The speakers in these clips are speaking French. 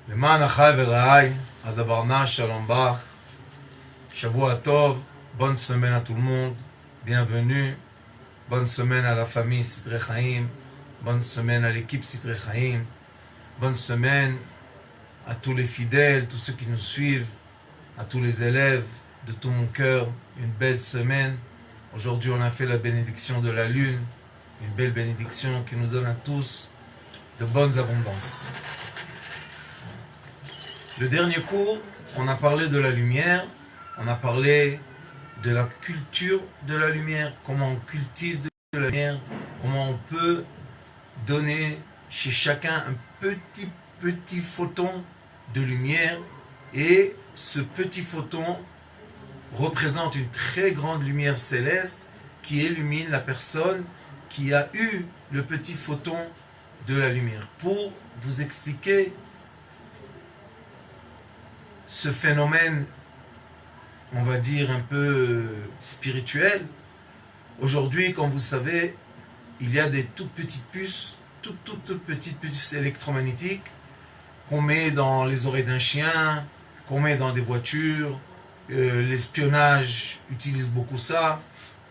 למען אחי ורעי, Adabarna, Shalom Bach, Shavua Tov, bonne semaine à tout le monde, bienvenue, bonne semaine à la famille Sidrei Chaim, bonne semaine à l'équipe Sidrei Chaim, bonne semaine à tous les fidèles, tous ceux qui nous suivent, à tous les élèves, de tout mon cœur, une belle semaine. Aujourd'hui on a fait la bénédiction de la lune, une belle bénédiction qui nous donne à tous de bonnes abondances. Le dernier cours, on a parlé de la lumière, on a parlé de la culture de la lumière, comment on cultive de la lumière, comment on peut donner chez chacun un petit photon de lumière, et ce petit photon représente une très grande lumière céleste qui illumine la personne qui a eu le petit photon de la lumière. Pour vous expliquer ce phénomène, on va dire un peu spirituel, aujourd'hui, comme vous savez, il y a des toutes petites puces, toutes petites puces électromagnétiques qu'on met dans les oreilles d'un chien, qu'on met dans des voitures, l'espionnage utilise beaucoup ça,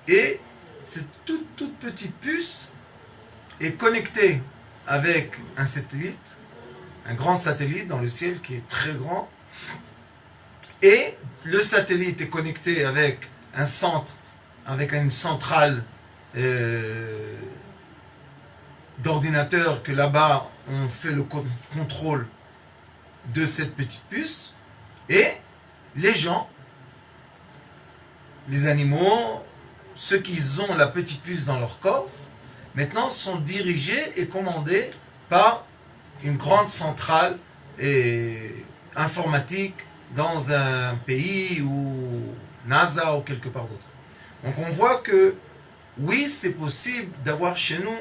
et cette toute petite puce est connectée avec un satellite, un grand satellite dans le ciel qui est très grand, et le satellite est connecté avec un centre, avec une centrale d'ordinateur que là-bas on fait le contrôle de cette petite puce, et les gens, les animaux, ceux qui ont la petite puce dans leur corps, maintenant sont dirigés et commandés par une grande centrale informatique dans un pays ou NASA ou quelque part d'autre. Donc on voit que oui, c'est possible d'avoir chez nous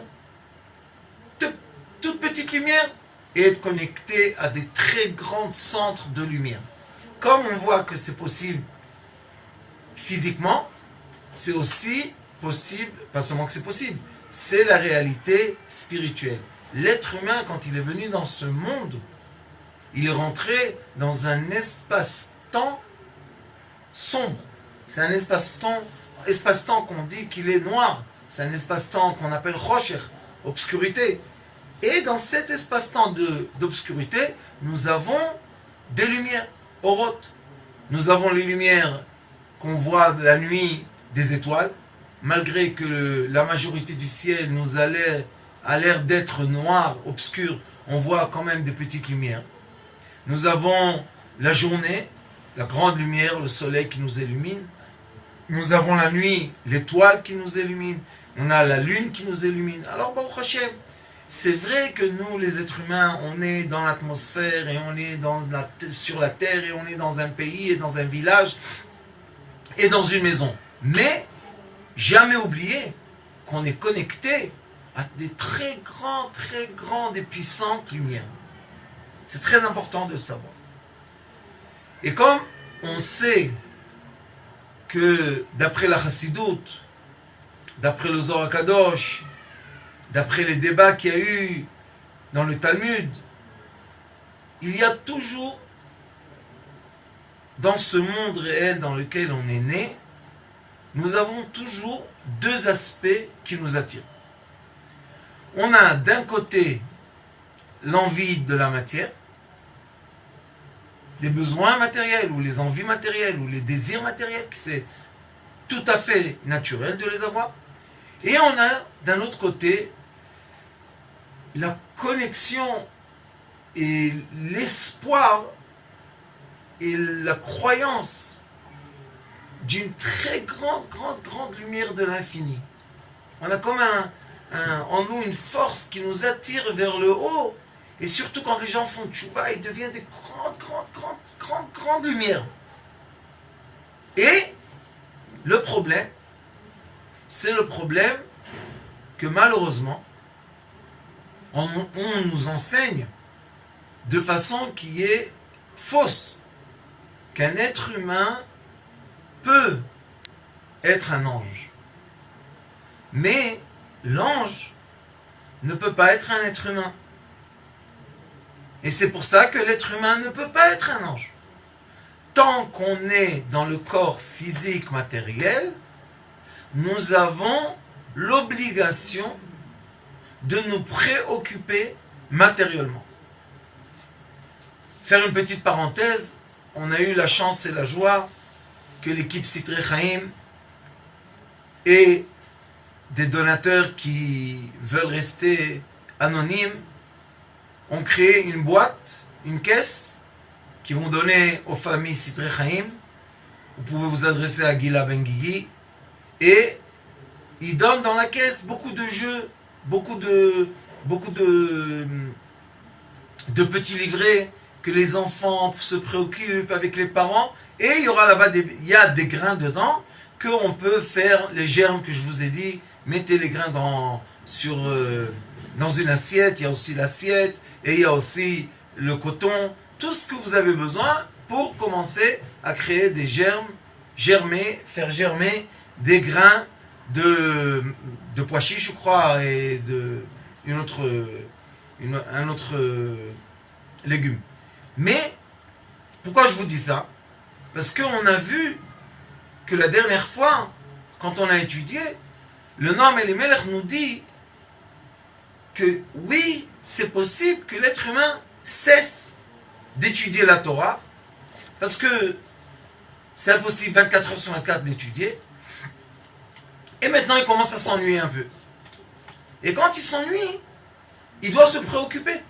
toute petite lumière et être connecté à des très grands centres de lumière. Comme on voit que c'est possible physiquement, c'est aussi possible, pas seulement que c'est possible, c'est la réalité spirituelle. L'être humain, quand il est venu dans ce monde, il est rentré dans un espace-temps sombre. C'est un espace-temps qu'on dit qu'il est noir. C'est un espace-temps qu'on appelle Rocher, obscurité. Et dans cet espace-temps d'obscurité, nous avons des lumières, orotes. Nous avons les lumières qu'on voit la nuit des étoiles, malgré que la majorité du ciel nous a l'air d'être noir, obscur, on voit quand même des petites lumières. Nous avons la journée, la grande lumière, le soleil qui nous illumine. Nous avons la nuit, l'étoile qui nous illumine. On a la lune qui nous illumine. Alors, Baruch Hashem, c'est vrai que nous, les êtres humains, on est dans l'atmosphère et on est sur la terre et on est dans un pays et dans un village et dans une maison. Mais, jamais oublier qu'on est connecté à des très grandes et puissantes lumières. C'est très important de le savoir. Et comme on sait que d'après la Chassidoute, d'après le Zohar HaKadosh, d'après les débats qu'il y a eu dans le Talmud, il y a toujours dans ce monde réel dans lequel on est né, nous avons toujours deux aspects qui nous attirent. On a d'un côté l'envie de la matière, les besoins matériels ou les envies matérielles ou les désirs matériels, c'est tout à fait naturel de les avoir. Et on a d'un autre côté la connexion et l'espoir et la croyance d'une très grande lumière de l'infini. On a comme en nous une force qui nous attire vers le haut. Et surtout quand les gens font tchouva, ils deviennent des grandes lumières. Et le problème, c'est le problème que malheureusement, on nous enseigne de façon qui est fausse. Qu'un être humain peut être un ange. Mais l'ange ne peut pas être un être humain. Et c'est pour ça que l'être humain ne peut pas être un ange. Tant qu'on est dans le corps physique matériel, nous avons l'obligation de nous préoccuper matériellement. Faire une petite parenthèse, on a eu la chance et la joie que l'équipe Sitrei Chaim et des donateurs qui veulent rester anonymes ont créé une boîte, une caisse, qui vont donner aux familles Sitrei Chaim. Vous pouvez vous adresser à Gila Ben Guigui. Et ils donnent dans la caisse beaucoup de jeux, beaucoup de petits livrets que les enfants se préoccupent avec les parents. Et il y aura là-bas il y a des grains dedans qu'on peut faire les germes que je vous ai dit. Mettez les grains dans une assiette. Il y a aussi l'assiette et il y a aussi le coton. Tout ce que vous avez besoin pour commencer à créer des germes, faire germer des grains de pois chiches, je crois, et un autre légume. Mais pourquoi je vous dis ça? Parce qu'on a vu que la dernière fois, quand on a étudié, le Noam Elimelech nous dit que oui, c'est possible que l'être humain cesse d'étudier la Torah, parce que c'est impossible 24 heures sur 24 d'étudier, et maintenant il commence à s'ennuyer un peu. Et quand il s'ennuie, il doit se préoccuper.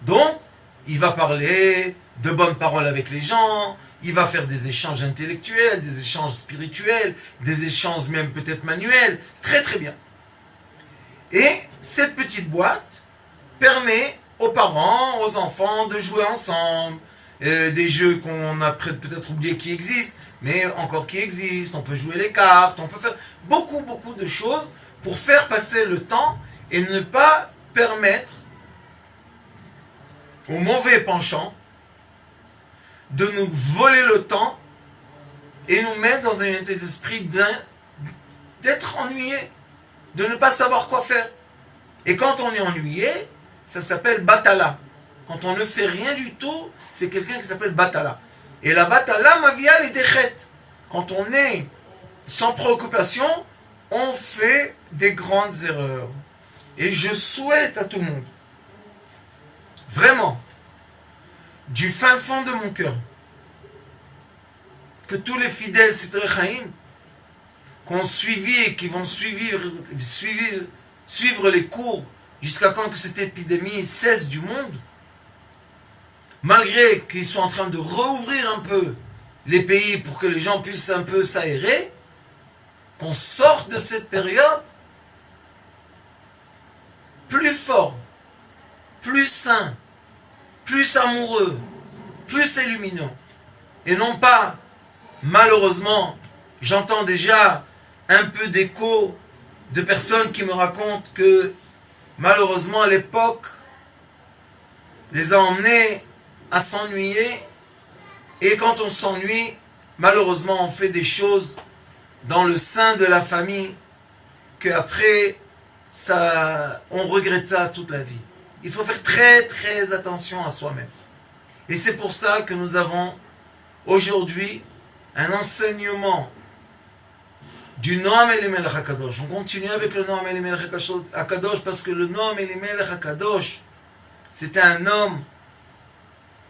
Donc, il va parler de bonnes paroles avec les gens, il va faire des échanges intellectuels, des échanges spirituels, des échanges même peut-être manuels, très très bien. Et cette petite boîte permet aux parents, aux enfants de jouer ensemble, des jeux qu'on a peut-être oublié qui existent, mais encore qui existent, on peut jouer les cartes, on peut faire beaucoup de choses pour faire passer le temps et ne pas permettre au mauvais penchant de nous voler le temps et nous mettre dans un état d'esprit d'être ennuyé, de ne pas savoir quoi faire. Et quand on est ennuyé, ça s'appelle batala. Quand on ne fait rien du tout, c'est quelqu'un qui s'appelle batala. Et la batala, mavia les déchètes. Quand on est sans préoccupation, on fait des grandes erreurs. Et je souhaite à tout le monde, vraiment, du fin fond de mon cœur, que tous les fidèles Sitrei Chaim qu'on suivi et qui vont suivre les cours jusqu'à quand que cette épidémie cesse du monde, malgré qu'ils soient en train de rouvrir un peu les pays pour que les gens puissent un peu s'aérer, qu'on sorte de cette période plus fort, plus sain, plus amoureux, plus illuminant. Et non pas, malheureusement, j'entends déjà un peu d'écho de personnes qui me racontent que malheureusement l'époque les a emmenés à s'ennuyer, et quand on s'ennuie, malheureusement on fait des choses dans le sein de la famille qu'après on regrette ça toute la vie. Il faut faire très attention à soi-même. Et c'est pour ça que nous avons aujourd'hui un enseignement du Noam Elimelech HaKadosh. On continue avec le Noam Elimelech HaKadosh parce que le Noam Elimelech HaKadosh, c'était un homme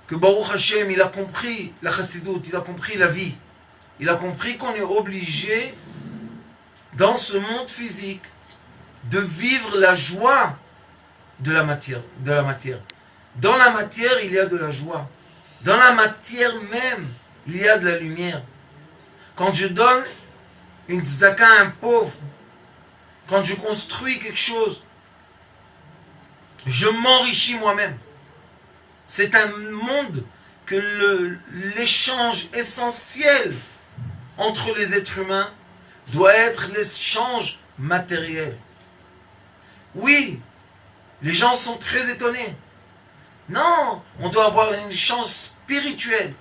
que Baruch Hashem, il a compris la chassidoute, il a compris la vie. Il a compris qu'on est obligé, dans ce monde physique, de vivre la joie de la matière. Dans la matière, il y a de la joie. Dans la matière même, il y a de la lumière. Quand je donne une tzedaka à un pauvre, quand je construis quelque chose, je m'enrichis moi-même. C'est un monde que l'échange essentiel entre les êtres humains doit être l'échange matériel. Oui, les gens sont très étonnés. Non, on doit avoir un échange spirituel.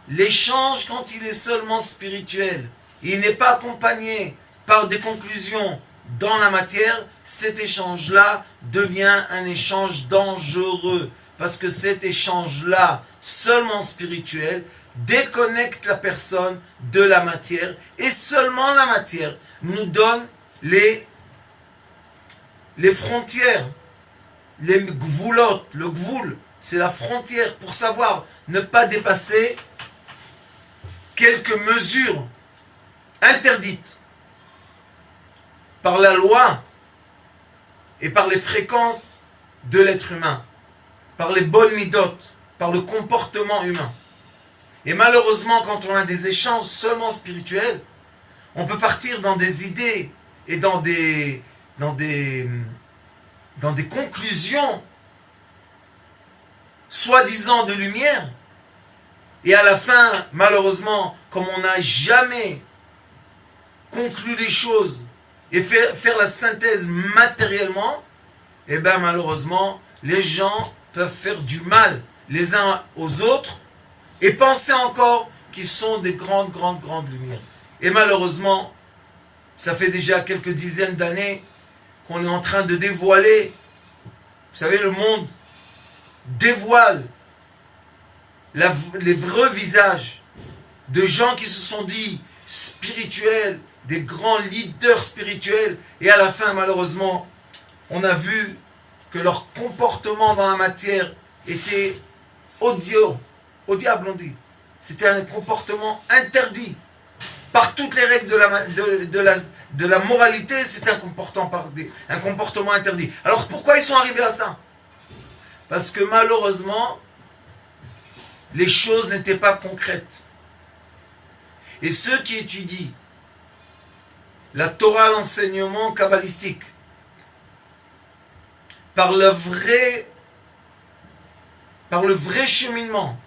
L'échange, quand il est seulement spirituel, il n'est pas accompagné par des conclusions dans la matière, cet échange-là devient un échange dangereux. Parce que cet échange-là, seulement spirituel, déconnecte la personne de la matière. Et seulement la matière nous donne les frontières, les gvoulotes, le gvoul, c'est la frontière pour savoir ne pas dépasser quelques mesures interdites par la loi et par les fréquences de l'être humain, par les bonnes midotes, par le comportement humain. Et malheureusement, quand on a des échanges seulement spirituels, on peut partir dans des idées et dans des conclusions soi-disant de lumière, et à la fin, malheureusement, comme on n'a jamais conclu les choses et faire la synthèse matériellement, et bien malheureusement, les gens peuvent faire du mal les uns aux autres et penser encore qu'ils sont des grandes lumières. Et malheureusement, ça fait déjà quelques dizaines d'années qu'on est en train de dévoiler. Vous savez, le monde dévoile les vrais visages de gens qui se sont dit spirituels, des grands leaders spirituels, et à la fin, malheureusement, on a vu que leur comportement dans la matière était au diable, on dit. C'était un comportement interdit. Par toutes les règles de la moralité, c'est un comportement interdit. Alors pourquoi ils sont arrivés à ça? Parce que malheureusement, les choses n'étaient pas concrètes. Et ceux qui étudient la Torah, l'enseignement kabbalistique, par le vrai cheminement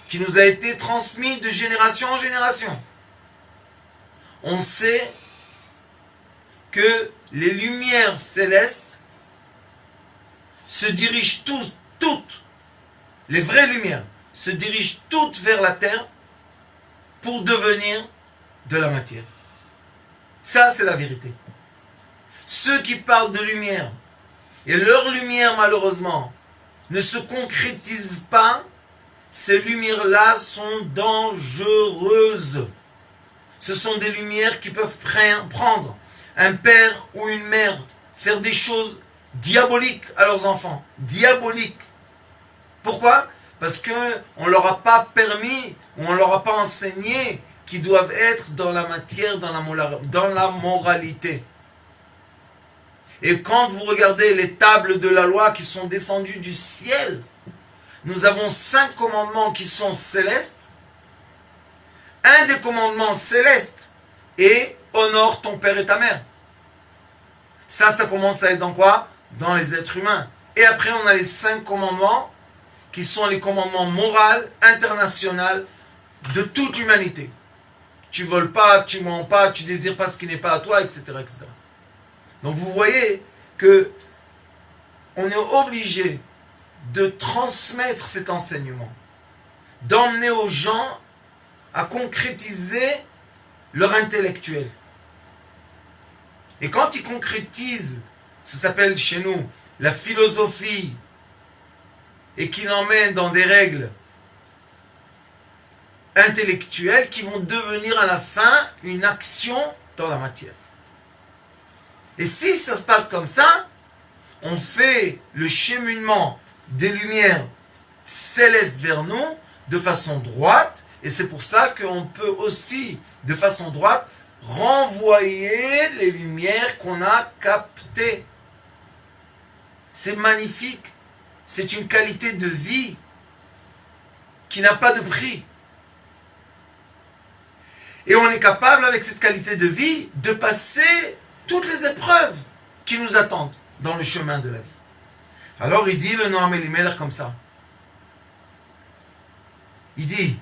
qui nous a été transmis de génération en génération, on sait que les lumières célestes se dirigent toutes, les vraies lumières, se dirigent toutes vers la terre pour devenir de la matière. Ça, c'est la vérité. Ceux qui parlent de lumière, et leur lumière, malheureusement, ne se concrétise pas, ces lumières-là sont dangereuses. Ce sont des lumières qui peuvent prendre un père ou une mère, faire des choses diaboliques à leurs enfants. Diaboliques. Pourquoi? Parce qu'on ne leur a pas permis, ou on ne leur a pas enseigné qu'ils doivent être dans la matière, dans la moralité. Et quand vous regardez les tables de la loi qui sont descendues du ciel, nous avons 5 commandements qui sont célestes. Un des commandements célestes est honore ton père et ta mère. Ça commence à être dans quoi? Dans les êtres humains. Et après, on a les 5 commandements qui sont les commandements moraux, internationaux de toute l'humanité. Tu voles pas, tu mens pas, tu désires pas ce qui n'est pas à toi, etc., etc. Donc vous voyez que on est obligé de transmettre cet enseignement, d'emmener aux gens à concrétiser leur intellectuel. Et quand ils concrétisent, ça s'appelle chez nous la philosophie, et qu'ils l'emmènent dans des règles intellectuelles qui vont devenir à la fin une action dans la matière. Et si ça se passe comme ça, on fait le cheminement des lumières célestes vers nous de façon droite, et c'est pour ça qu'on peut aussi, de façon droite, renvoyer les lumières qu'on a captées. C'est magnifique. C'est une qualité de vie qui n'a pas de prix. Et on est capable, avec cette qualité de vie, de passer toutes les épreuves qui nous attendent dans le chemin de la vie. Alors il dit le Noam Elimelech comme ça. Il dit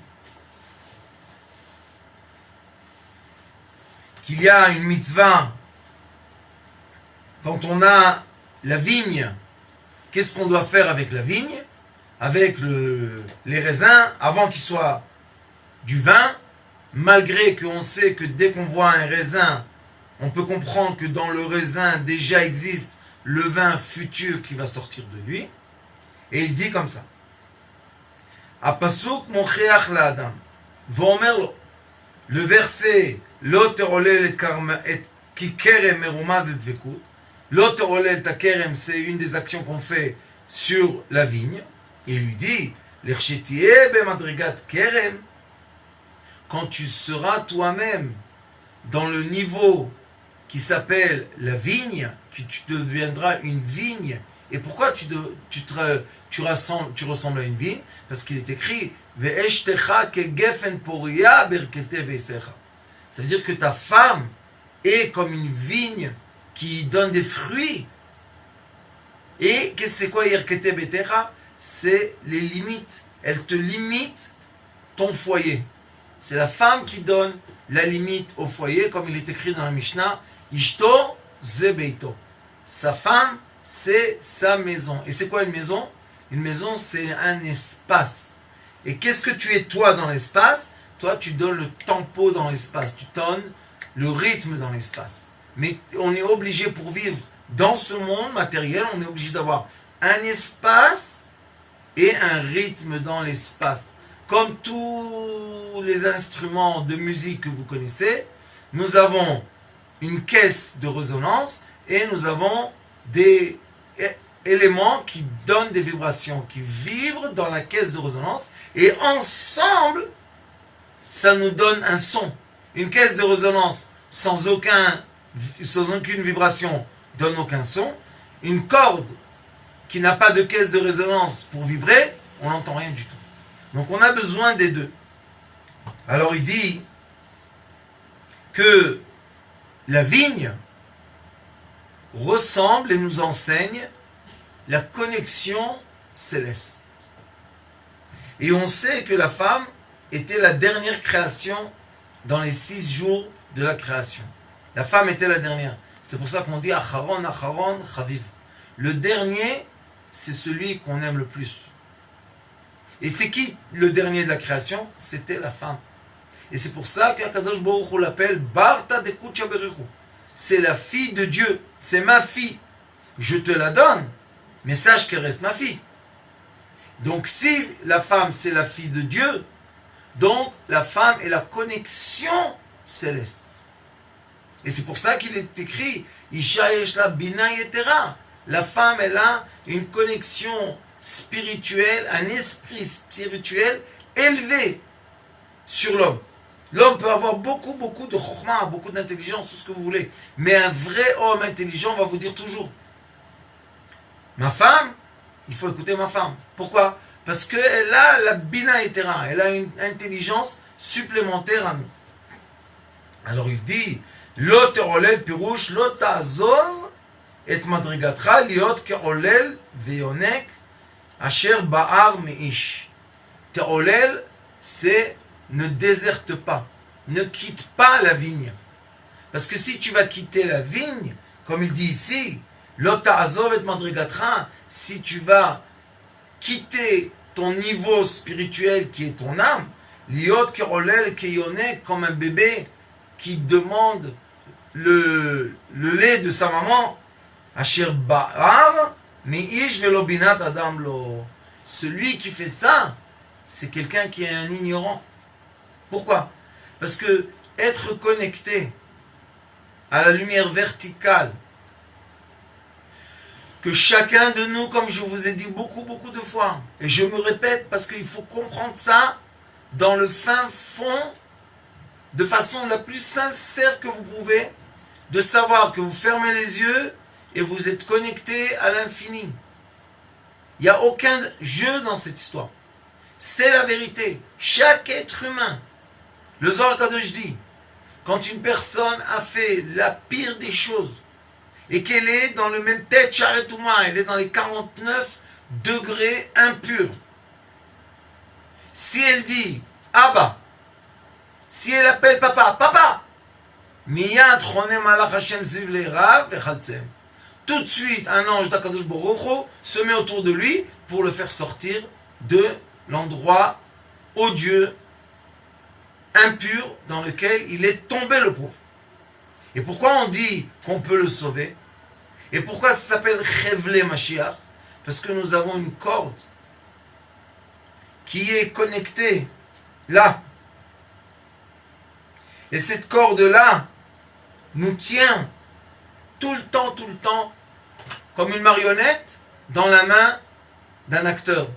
qu'il y a une mitzvah quand on a la vigne. Qu'est-ce qu'on doit faire avec la vigne? Avec les raisins, avant qu'il soit du vin, malgré qu'on sait que dès qu'on voit un raisin, on peut comprendre que dans le raisin déjà existe le vin futur qui va sortir de lui. Et il dit comme ça. Apasuk mocheach la'adam. Vomerlo. Le verset Lo terolel et kikerem merumaz de dvekut. Lo terolel ta kerem, c'est une des actions qu'on fait sur la vigne. Et il lui dit L'erchetie bemadrigat kerem. Quand tu seras toi-même dans le niveau qui s'appelle la vigne, tu deviendras une vigne. Et pourquoi tu ressembles à une vigne? Parce qu'il est écrit Ve'eshtecha kegefen poria berkete veisecha. Ça veut dire que ta femme est comme une vigne qui donne des fruits. Et qu'est-ce que c'est quoi yerkete betecha? C'est les limites. Elle te limite ton foyer. C'est la femme qui donne la limite au foyer, comme il est écrit dans la Mishnah, Ishto ze beito. Sa femme, c'est sa maison. Et c'est quoi une maison? Une maison, c'est un espace. Et qu'est-ce que tu es toi dans l'espace? Toi, tu donnes le tempo dans l'espace. Tu donnes le rythme dans l'espace. Mais on est obligé pour vivre dans ce monde matériel, on est obligé d'avoir un espace et un rythme dans l'espace. Comme tous les instruments de musique que vous connaissez, nous avons une caisse de résonance et nous avons des éléments qui donnent des vibrations, qui vibrent dans la caisse de résonance et ensemble, ça nous donne un son. Une caisse de résonance sans aucune vibration donne aucun son. Une corde qui n'a pas de caisse de résonance pour vibrer, on n'entend rien du tout. Donc on a besoin des deux. Alors il dit que la vigne ressemble et nous enseigne la connexion céleste. Et on sait que la femme était la dernière création dans les 6 jours de la création. La femme était la dernière. C'est pour ça qu'on dit Acharon, Acharon, Chaviv. Le dernier, c'est celui qu'on aime le plus. Et c'est qui le dernier de la création? C'était la femme. Et c'est pour ça qu'Akadosh Baruch Hu l'appelle Barta de Kucha Berichu. C'est la fille de Dieu. C'est ma fille. Je te la donne, mais sache qu'elle reste ma fille. Donc si la femme c'est la fille de Dieu, donc la femme est la connexion céleste. Et c'est pour ça qu'il est écrit Isha yeshla bina yetera. La femme elle a une connexion spirituel, un esprit spirituel élevé sur l'homme. L'homme peut avoir beaucoup de chokhmah, beaucoup d'intelligence, tout ce que vous voulez. Mais un vrai homme intelligent va vous dire toujours ma femme, il faut écouter ma femme. Pourquoi? Parce qu'elle a la bina etera, elle a une intelligence supplémentaire à nous. Alors il dit Lo terolel pirouche, lo ta'azov et madrigatra liot kerolel veyonek Asher Ba'ar Meish. Terolel, c'est ne déserte pas, ne quitte pas la vigne. Parce que si tu vas quitter la vigne, comme il dit ici, Lota Azov et Madrigatra, si tu vas quitter ton niveau spirituel qui est ton âme, Liot Kerolel Keyone, comme un bébé qui demande le lait de sa maman, Asher Ba'ar, Meish velobinat adam lo. Celui qui fait ça, c'est quelqu'un qui est un ignorant. Pourquoi? Parce que être connecté à la lumière verticale, que chacun de nous, comme je vous ai dit beaucoup de fois, et je me répète parce qu'il faut comprendre ça dans le fin fond, de façon la plus sincère que vous pouvez, de savoir que vous fermez les yeux et vous êtes connecté à l'infini. Il n'y a aucun jeu dans cette histoire. C'est la vérité. Chaque être humain, le Zohar Kadosh dit, quand une personne a fait la pire des choses, et qu'elle est dans le même tête, Charetouma, elle est dans les 49 degrés impurs. Si elle dit, Abba, si elle appelle papa, papa, Miyad chonem alach Hashem ziv le'rav vechaltzem. Tout de suite, un ange d'Akadosh Baruch Hu se met autour de lui pour le faire sortir de l'endroit odieux, impur, dans lequel il est tombé le pauvre. Et pourquoi on dit qu'on peut le sauver? Et pourquoi ça s'appelle Chevle Mashiach? Parce que nous avons une corde qui est connectée là. Et cette corde-là nous tient tout le temps, comme une marionnette dans la main d'un acteur.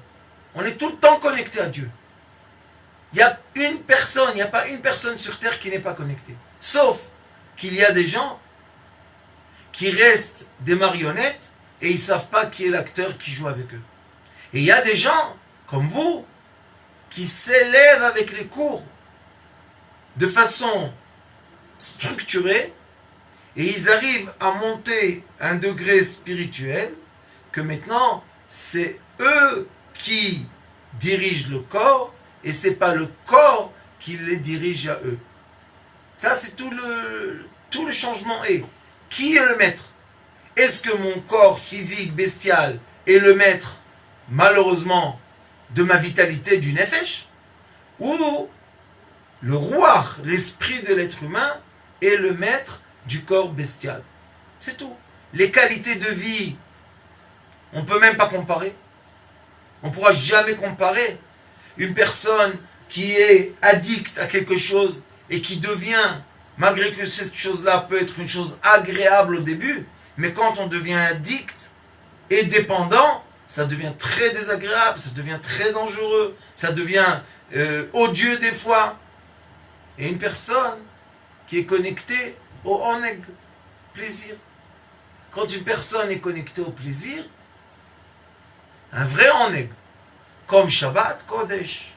On est tout le temps connecté à Dieu. Il n'y a pas une personne sur terre qui n'est pas connectée. Sauf qu'il y a des gens qui restent des marionnettes et ils ne savent pas qui est l'acteur qui joue avec eux. Et il y a des gens, comme vous, qui s'élèvent avec les cours de façon structurée et ils arrivent à monter un degré spirituel que maintenant, c'est eux qui dirigent le corps et ce n'est pas le corps qui les dirige à eux. Ça, c'est tout le changement est. Qui est le maître? Est-ce que mon corps physique bestial est le maître, malheureusement, de ma vitalité du nefesh? Ou le roi, l'esprit de l'être humain, est le maître du corps bestial? C'est tout. Les qualités de vie, on ne peut même pas comparer. On ne pourra jamais comparer une personne qui est addicte à quelque chose et qui devient, malgré que cette chose-là peut être une chose agréable au début, mais quand on devient addict et dépendant, ça devient très désagréable, ça devient très dangereux, ça devient odieux des fois. Et une personne qui est connectée au oneg, plaisir. Quand une personne est connectée au plaisir, un vrai oneg, comme Shabbat Kodesh,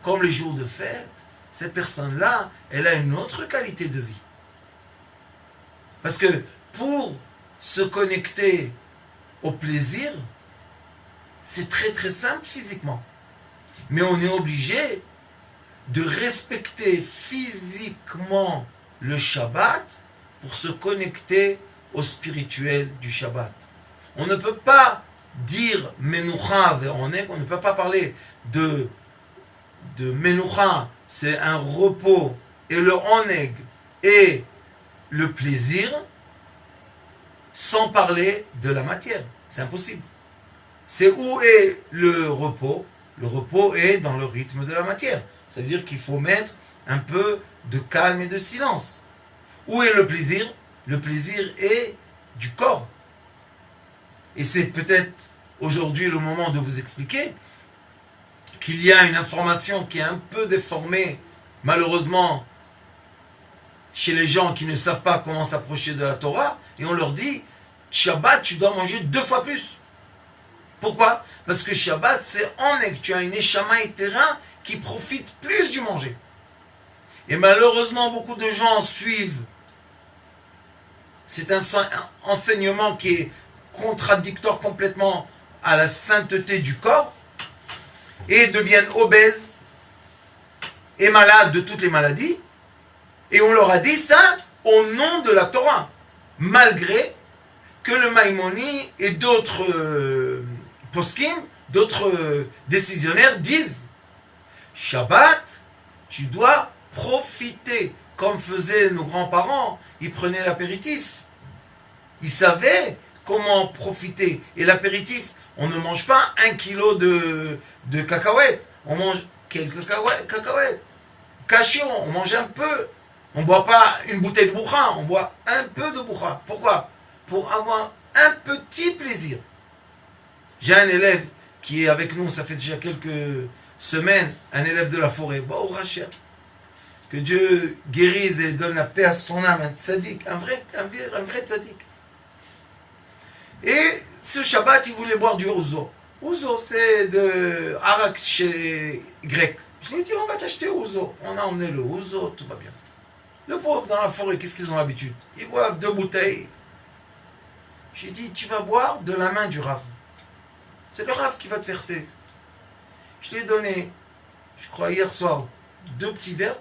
comme les jours de fête, cette personne-là, elle a une autre qualité de vie. Parce que pour se connecter au plaisir, c'est très très simple physiquement. Mais on est obligé de respecter physiquement le Shabbat pour se connecter au spirituel du Shabbat. On ne peut pas dire Menucha ve'oneg, on ne peut pas parler de Menucha, c'est un repos, et le oneg et le plaisir, sans parler de la matière. C'est impossible. C'est où est le repos? Le repos est dans le rythme de la matière. Ça veut dire qu'il faut mettre un peu de calme et de silence. Où est le plaisir? Le plaisir est du corps. Et c'est peut-être aujourd'hui le moment de vous expliquer qu'il y a une information qui est un peu déformée, malheureusement, chez les gens qui ne savent pas comment s'approcher de la Torah, et on leur dit, Shabbat, tu dois manger 2 fois plus. Pourquoi? Parce que Shabbat, c'est oneg, tu as une neshama et terrain qui profite plus du manger. Et malheureusement, beaucoup de gens suivent cet enseignement qui est contradictoire complètement à la sainteté du corps, et deviennent obèses et malades de toutes les maladies, et on leur a dit ça au nom de la Torah, malgré que le Maïmoni et d'autres poskim, d'autres décisionnaires disent Shabbat, tu dois profiter, comme faisaient nos grands-parents, ils prenaient l'apéritif, ils savaient comment profiter, et l'apéritif, on ne mange pas 1 kilo de cacahuètes. On mange quelques cacahuètes. Cachio, on mange un peu. On ne boit pas une bouteille de boucha, on boit un peu de boucha. Pourquoi? Pour avoir un petit plaisir. J'ai un élève qui est avec nous, ça fait déjà quelques semaines, un élève de la forêt. Bah, au Rachel. Que Dieu guérisse et donne la paix à son âme, un tzaddik, un vrai tzaddik. Et ce Shabbat, il voulait boire du ouzo. Ouzo, c'est de arak chez les Grecs. Je lui ai dit, on va t'acheter ouzo. On a emmené le ouzo, tout va bien. Le pauvre, dans la forêt, qu'est-ce qu'ils ont l'habitude? Ils boivent 2 bouteilles. J'ai dit, tu vas boire de la main du Rav. C'est le Rav qui va te verser. Je lui ai donné, je crois hier soir, 2 petits verres.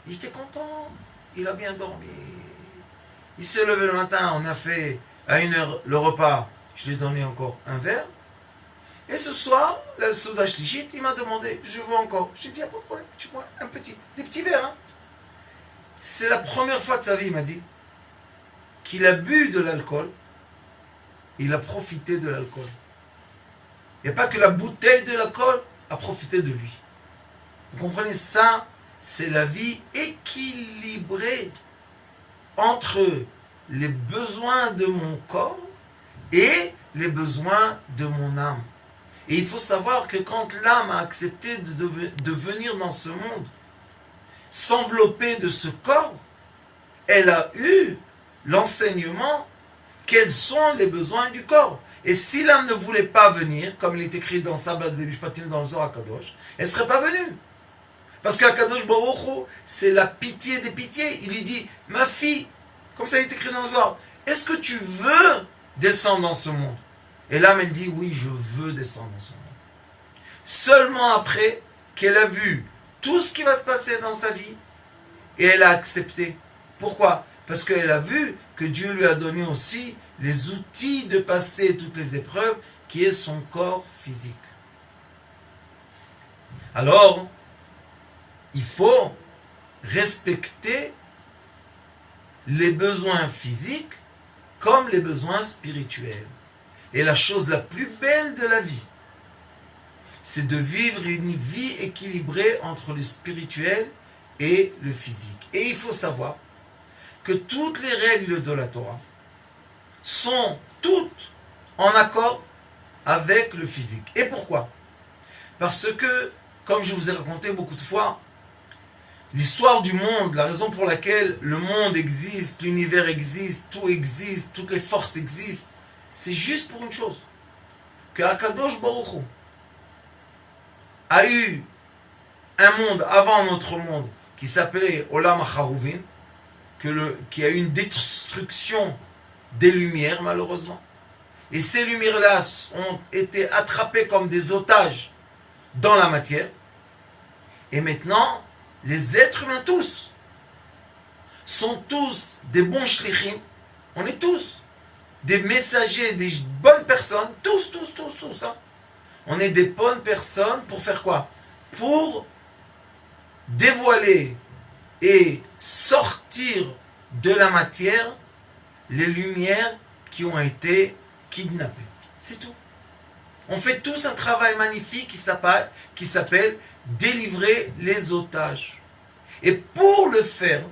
Il était content. Il a bien dormi. Il s'est levé le matin, on a fait à 1h le repas. Je lui ai donné encore un verre. Et ce soir, la Souda Shlichit, il m'a demandé, je veux encore. J'ai dit, pas de problème, tu bois un petit, des petits verres. Hein. C'est la première fois de sa vie, il m'a dit, qu'il a bu de l'alcool, il a profité de l'alcool. Et pas que la bouteille de l'alcool a profité de lui. Vous comprenez ça? C'est la vie équilibrée entre les besoins de mon corps et les besoins de mon âme. Et il faut savoir que quand l'âme a accepté de venir dans ce monde, s'envelopper de ce corps, elle a eu l'enseignement quels sont les besoins du corps. Et si l'âme ne voulait pas venir, comme il est écrit dans Sabbat de Mishpatim dans le Zohar HaKadosh, elle ne serait pas venue. Parce qu'Akadosh Baruch Hu, c'est la pitié des pitiés. Il lui dit, ma fille, comme ça il est écrit dans le Zohar, est-ce que tu veux descendre dans ce monde? Et l'âme elle dit, oui, je veux descendre dans ce monde. Seulement après qu'elle a vu tout ce qui va se passer dans sa vie, et elle a accepté. Pourquoi? Parce qu'elle a vu que Dieu lui a donné aussi les outils de passer toutes les épreuves, qui est son corps physique. Alors, il faut respecter les besoins physiques comme les besoins spirituels. Et la chose la plus belle de la vie, c'est de vivre une vie équilibrée entre le spirituel et le physique. Et il faut savoir que toutes les règles de la Torah sont toutes en accord avec le physique. Et pourquoi? Parce que, comme je vous ai raconté beaucoup de fois, l'histoire du monde, la raison pour laquelle le monde existe, l'univers existe, tout existe, toutes les forces existent, c'est juste pour une chose. Que Akadosh Baruch Hu a eu un monde avant notre monde qui s'appelait Olam HaCharuvim, qui a eu une destruction des lumières malheureusement. Et ces lumières-là ont été attrapées comme des otages dans la matière. Et maintenant, les êtres humains tous sont tous des bons shlichim. On est tous des messagers, des bonnes personnes. Tous. Hein. On est des bonnes personnes pour faire quoi? Pour dévoiler et sortir de la matière les lumières qui ont été kidnappées. C'est tout. On fait tous un travail magnifique qui s'appelle délivrer les otages. Et pour le faire,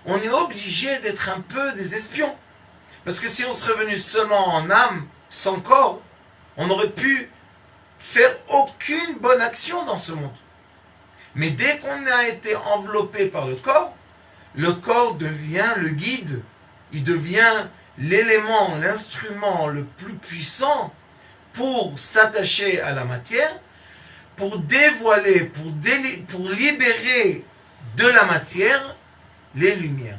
on est obligé d'être un peu des espions. Parce que si on serait venu seulement en âme, sans corps, on n'aurait pu faire aucune bonne action dans ce monde. Mais dès qu'on a été enveloppé par le corps devient le guide, il devient l'élément, l'instrument le plus puissant pour s'attacher à la matière, pour dévoiler, pour libérer de la matière les lumières.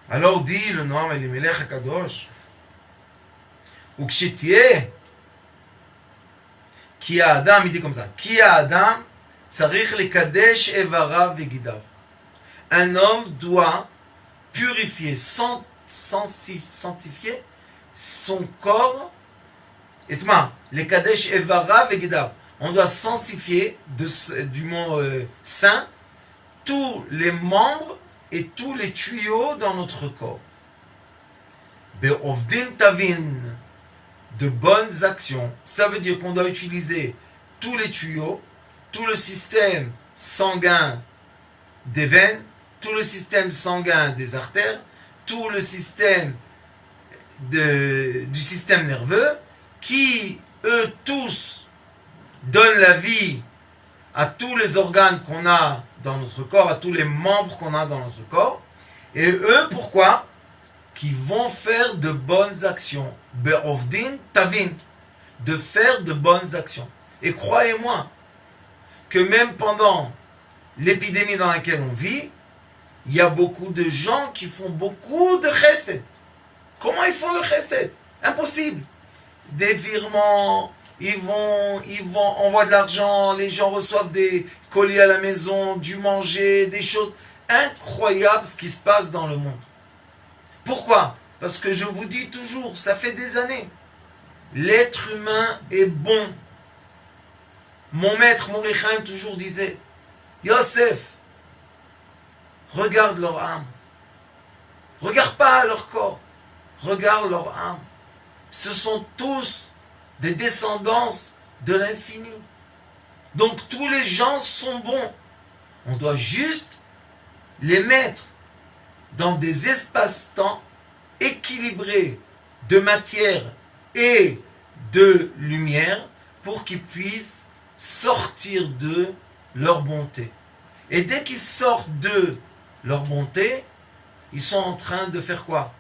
Alors dit le Noam Elimelech HaKadosh, Ukshetieh, Ki Adam, il dit comme ça, Ki Adam, Tzarich lekadesh evarav vegidav. Un homme doit purifier, sanctifier son corps, et les kadesh evarav vegidav. On doit sanctifier du mot saint tous les membres et tous les tuyaux dans notre corps. Be'ovdin tavin, de bonnes actions. Ça veut dire qu'on doit utiliser tous les tuyaux, tout le système sanguin des veines, tout le système sanguin des artères, tout le système du système nerveux, qui, eux tous, donnent la vie à tous les organes qu'on a dans notre corps, à tous les membres qu'on a dans notre corps. Et eux, pourquoi? Qui vont faire de bonnes actions. Be'ovdin tavin. De faire de bonnes actions. Et croyez-moi, que même pendant l'épidémie dans laquelle on vit, il y a beaucoup de gens qui font beaucoup de chesed. Comment ils font le chesed? Impossible. Des virements, ils envoient de l'argent, les gens reçoivent des colis à la maison, du manger, des choses incroyables ce qui se passe dans le monde. Pourquoi? Parce que je vous dis toujours, ça fait des années, l'être humain est bon. Mon maître Morichaim toujours disait, Yosef, regarde leur âme. Regarde pas leur corps, regarde leur âme. Ce sont tous des descendants de l'infini. Donc tous les gens sont bons. On doit juste les mettre dans des espaces-temps équilibrés de matière et de lumière pour qu'ils puissent sortir de leur bonté. Et dès qu'ils sortent de leur bonté, ils sont en train de faire quoi?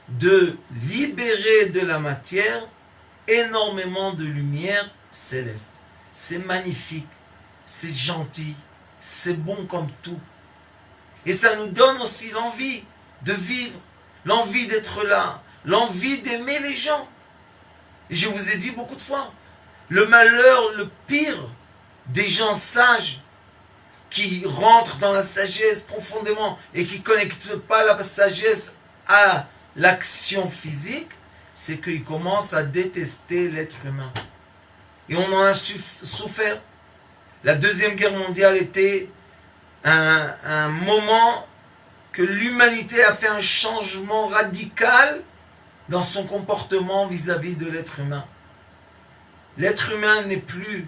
De libérer de la matière énormément de lumière céleste. C'est magnifique, c'est gentil, c'est bon comme tout. Et ça nous donne aussi l'envie de vivre, l'envie d'être là, l'envie d'aimer les gens. Et je vous ai dit beaucoup de fois, le malheur, le pire des gens sages qui rentrent dans la sagesse profondément et qui ne connectent pas la sagesse à l'action physique, c'est qu'ils commencent à détester l'être humain. Et on en a souffert. La Deuxième Guerre mondiale était un moment que l'humanité a fait un changement radical dans son comportement vis-à-vis de l'être humain. L'être humain n'est plus,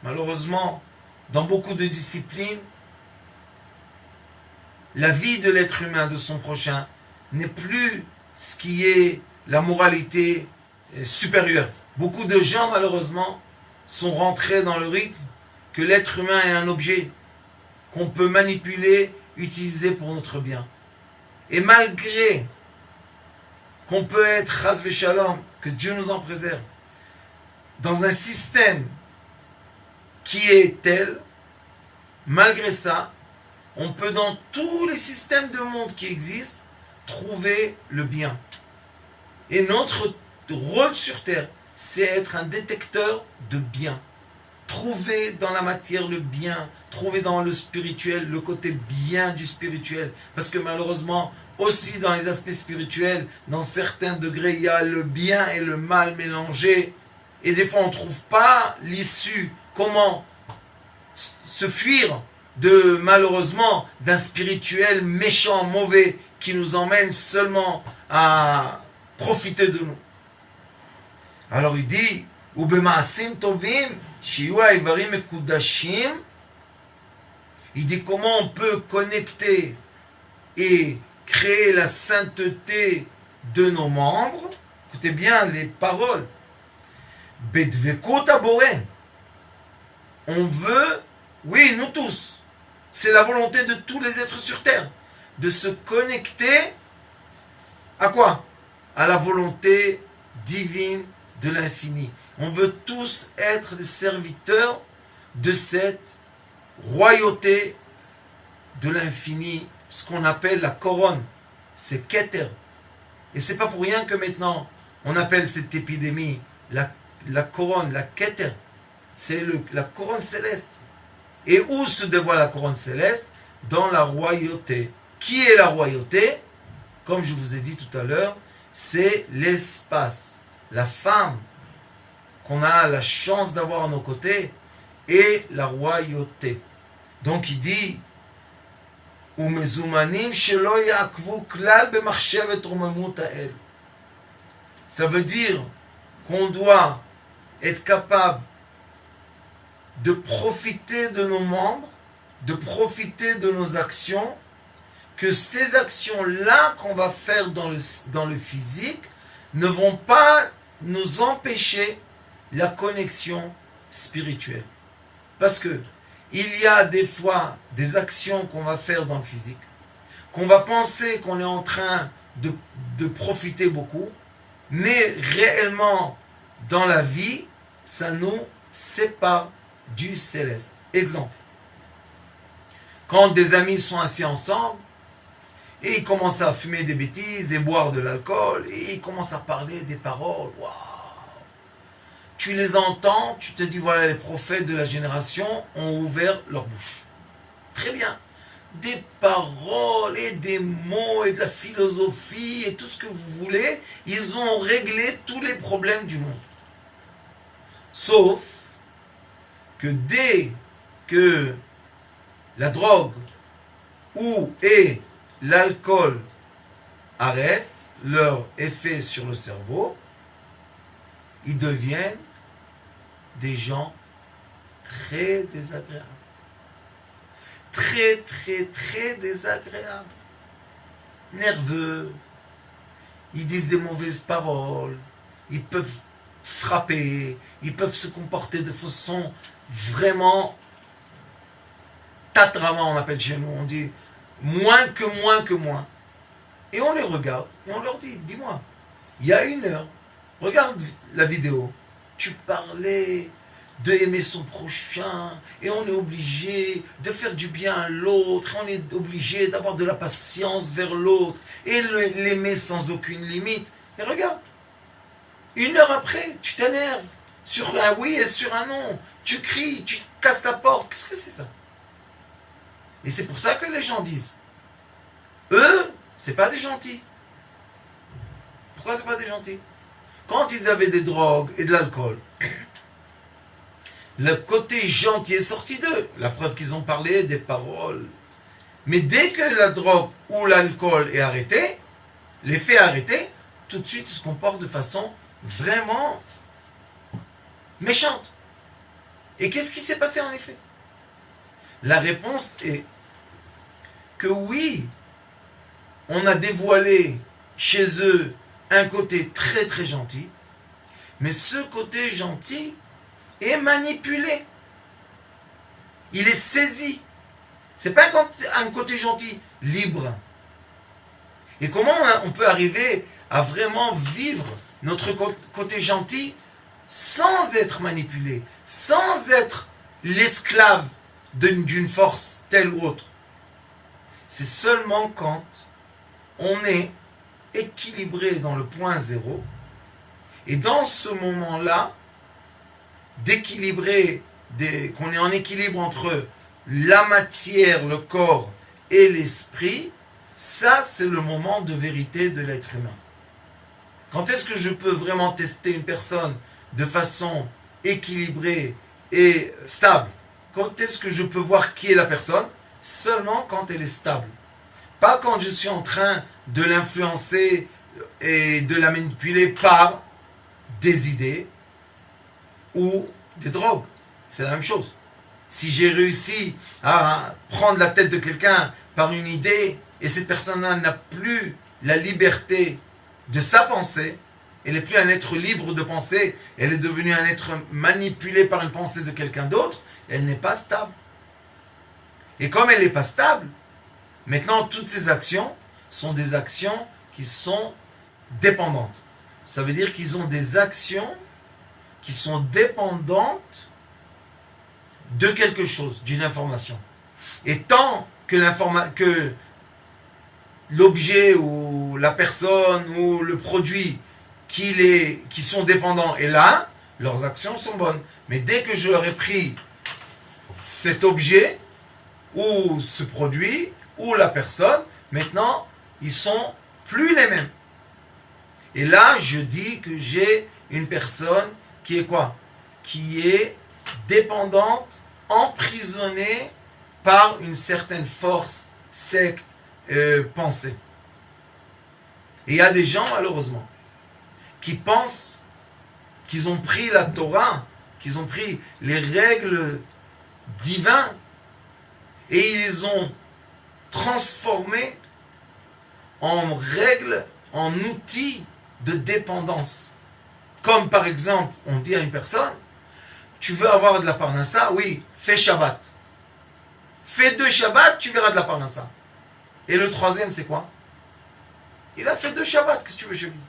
malheureusement, dans beaucoup de disciplines, la vie de l'être humain, de son prochain, n'est plus ce qui est la moralité supérieure. Beaucoup de gens, malheureusement, sont rentrés dans le rythme que l'être humain est un objet qu'on peut manipuler, utiliser pour notre bien. Et malgré qu'on peut être, ras v'shalom, que Dieu nous en préserve, dans un système qui est tel, malgré ça, on peut dans tous les systèmes de monde qui existent trouver le bien. Et notre rôle sur Terre, c'est être un détecteur de bien. Trouver dans la matière le bien, trouver dans le spirituel le côté bien du spirituel. Parce que malheureusement, aussi dans les aspects spirituels, dans certains degrés, il y a le bien et le mal mélangés. Et des fois, on ne trouve pas l'issue. Comment se fuir de, malheureusement, d'un spirituel méchant, mauvais, qui nous emmène seulement à profiter de nous. Alors il dit, Ubemaasim tovim, shiwa ivarim ekudashim. Il dit comment on peut connecter et créer la sainteté de nos membres. Écoutez bien les paroles. Bedvekut aboré. On veut, oui, nous tous, c'est la volonté de tous les êtres sur terre, de se connecter à quoi? À la volonté divine de l'infini. On veut tous être des serviteurs de cette royauté de l'infini, ce qu'on appelle la couronne. C'est Keter. Et c'est pas pour rien que maintenant on appelle cette épidémie la couronne, la Keter. C'est la couronne céleste. Et où se dévoile la couronne céleste? Dans la royauté. Qui est la royauté? Comme je vous ai dit tout à l'heure, c'est l'espace. La femme qu'on a la chance d'avoir à nos côtés est la royauté. Donc il dit ça veut dire qu'on doit être capable de profiter de nos membres, de profiter de nos actions, que ces actions-là qu'on va faire dans le physique ne vont pas nous empêcher la connexion spirituelle. Parce que il y a des fois des actions qu'on va faire dans le physique, qu'on va penser qu'on est en train de profiter beaucoup, mais réellement, dans la vie, ça nous sépare du céleste. Exemple, quand des amis sont assis ensemble, et ils commencent à fumer des bêtises et boire de l'alcool, et ils commencent à parler des paroles, waouh! Tu les entends, tu te dis, voilà, les prophètes de la génération ont ouvert leur bouche. Très bien. Des paroles et des mots et de la philosophie et tout ce que vous voulez, ils ont réglé tous les problèmes du monde. Sauf que dès que la drogue ou l'alcool arrêtent leur effet sur le cerveau, ils deviennent des gens très désagréables. Très, très, très désagréables. Nerveux. Ils disent des mauvaises paroles. Ils peuvent frapper. Ils peuvent se comporter de façon vraiment tatrama, on appelle chez nous. On dit moins que moins. Et on les regarde et on leur dit, dis-moi, il y a 1 heure, regarde la vidéo, tu parlais de aimer son prochain, et on est obligé de faire du bien à l'autre, on est obligé d'avoir de la patience vers l'autre, et l'aimer sans aucune limite. Et regarde, 1 heure après, tu t'énerves sur un oui et sur un non, tu cries, tu casses la porte, qu'est-ce que c'est ça? Et c'est pour ça que les gens disent, eux, c'est pas des gentils. Pourquoi c'est pas des gentils? Quand ils avaient des drogues et de l'alcool, le côté gentil est sorti d'eux. La preuve qu'ils ont parlé des paroles. Mais dès que la drogue ou l'alcool est arrêté, l'effet est arrêté, tout de suite ils se comportent de façon vraiment méchante. Et qu'est-ce qui s'est passé en effet? La réponse est que oui, on a dévoilé chez eux un côté très très gentil, mais ce côté gentil est manipulé. Il est saisi. C'est pas un côté gentil, libre. Et comment on peut arriver à vraiment vivre notre côté gentil sans être manipulé, sans être l'esclave d'une force telle ou autre? C'est seulement quand on est équilibré dans le point zéro, et dans ce moment-là, d'équilibrer, qu'on est en équilibre entre la matière, le corps et l'esprit, ça c'est le moment de vérité de l'être humain. Quand est-ce que je peux vraiment tester une personne de façon équilibrée et stable? Quand est-ce que je peux voir qui est la personne? Seulement quand elle est stable. Pas quand je suis en train de l'influencer et de la manipuler par des idées ou des drogues. C'est la même chose. Si j'ai réussi à prendre la tête de quelqu'un par une idée et cette personne-là n'a plus la liberté de sa pensée, elle n'est plus un être libre de penser, elle est devenue un être manipulé par une pensée de quelqu'un d'autre, elle n'est pas stable. Et comme elle n'est pas stable, maintenant toutes ces actions sont des actions qui sont dépendantes. Ça veut dire qu'ils ont des actions qui sont dépendantes de quelque chose, d'une information. Et tant que l'objet ou la personne ou le produit qui sont dépendants est là, leurs actions sont bonnes. Mais dès que je leur ai pris cet objet ou ce produit ou la personne, maintenant ils sont plus les mêmes. Et là, je dis que j'ai une personne qui est quoi? Qui est dépendante, emprisonnée par une certaine force, secte, pensée. Et il y a des gens, malheureusement, qui pensent qu'ils ont pris la Torah, qu'ils ont pris les règles divines, et ils les ont transformées en règles, en outils de dépendance. Comme par exemple, on dit à une personne, tu veux avoir de la parnassa? Oui, fais Shabbat. Fais 2 Shabbats, tu verras de la parnassa. Et le 3e, c'est quoi? Il a fait 2 Shabbats, qu'est-ce que tu veux chez lui?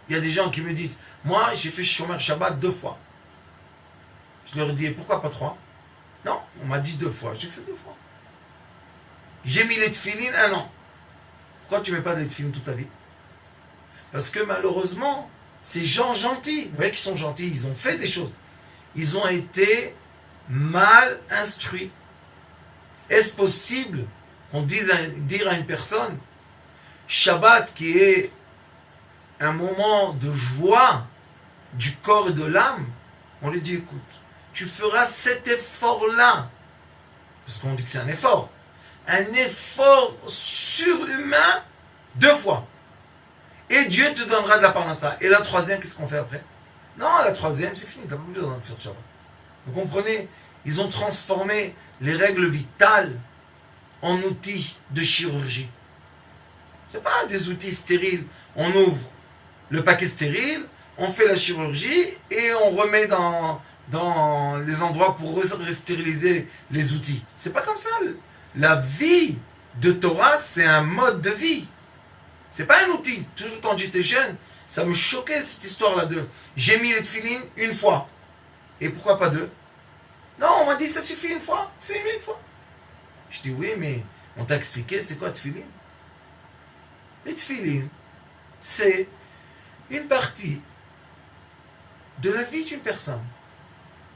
Il y a des gens qui me disent, moi j'ai fait Shomer Shabbat 2 fois. Je leur dis, pourquoi pas 3? Non, on m'a dit 2 fois, j'ai fait 2 fois. J'ai mis les tefilines 1 an. Pourquoi tu ne mets pas des tefilines toute ta vie? Parce que malheureusement, ces gens gentils, vous voyez qu'ils sont gentils, ils ont fait des choses. Ils ont été mal instruits. Est-ce possible qu'on dise dire à une personne, Shabbat qui est un moment de joie du corps et de l'âme, on lui dit, écoute, tu feras cet effort-là, parce qu'on dit que c'est un effort surhumain 2 fois. et Dieu te donnera de la parnassa. Et la troisième, qu'est-ce qu'on fait après? Non, la troisième, c'est fini, tu n'as pas besoin de faire Shabbat. Vous comprenez? Ils ont transformé les règles vitales en outils de chirurgie. Ce n'est pas des outils stériles. On ouvre le paquet stérile, on fait la chirurgie et on remet dans les endroits pour stériliser les outils. C'est pas comme ça. La vie de Torah, c'est un mode de vie. C'est pas un outil. Toujours quand j'étais jeune, ça me choquait cette histoire-là de j'ai mis les tefilines une fois. Et pourquoi pas deux? Non, on m'a dit ça suffit une fois. Fais-le une fois. Je dis oui, mais on t'a expliqué c'est quoi tefilin? Les tefilin, c'est une partie de la vie d'une personne.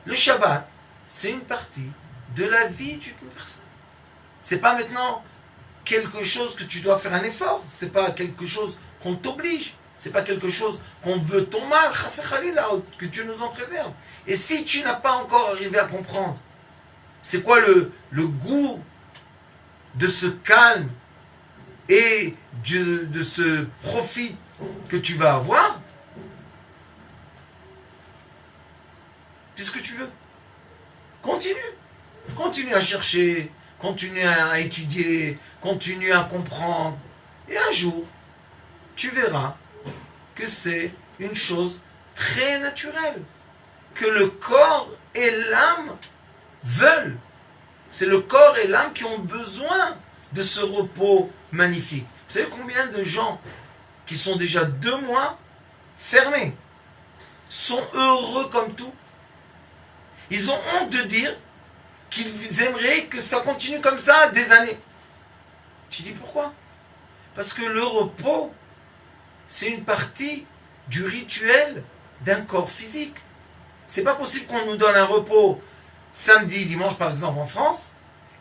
Le Shabbat, c'est une partie de la vie d'une personne. C'est pas maintenant quelque chose que tu dois faire un effort. C'est pas quelque chose qu'on t'oblige. C'est pas quelque chose qu'on veut ton mal, que Dieu nous en préserve. Et si tu n'as pas encore arrivé à comprendre, c'est quoi le goût de ce calme et de ce profit que tu vas avoir, c'est ce que tu veux. Continue. Continue à chercher, continue à étudier, continue à comprendre. Et un jour, tu verras que c'est une chose très naturelle, que le corps et l'âme veulent. C'est le corps et l'âme qui ont besoin de ce repos magnifique. Vous savez combien de gens qui sont déjà 2 mois fermés sont heureux comme tout? Ils ont honte de dire qu'ils aimeraient que ça continue comme ça des années. Je dis pourquoi? Parce que le repos, c'est une partie du rituel d'un corps physique. C'est pas possible qu'on nous donne un repos samedi, dimanche par exemple en France,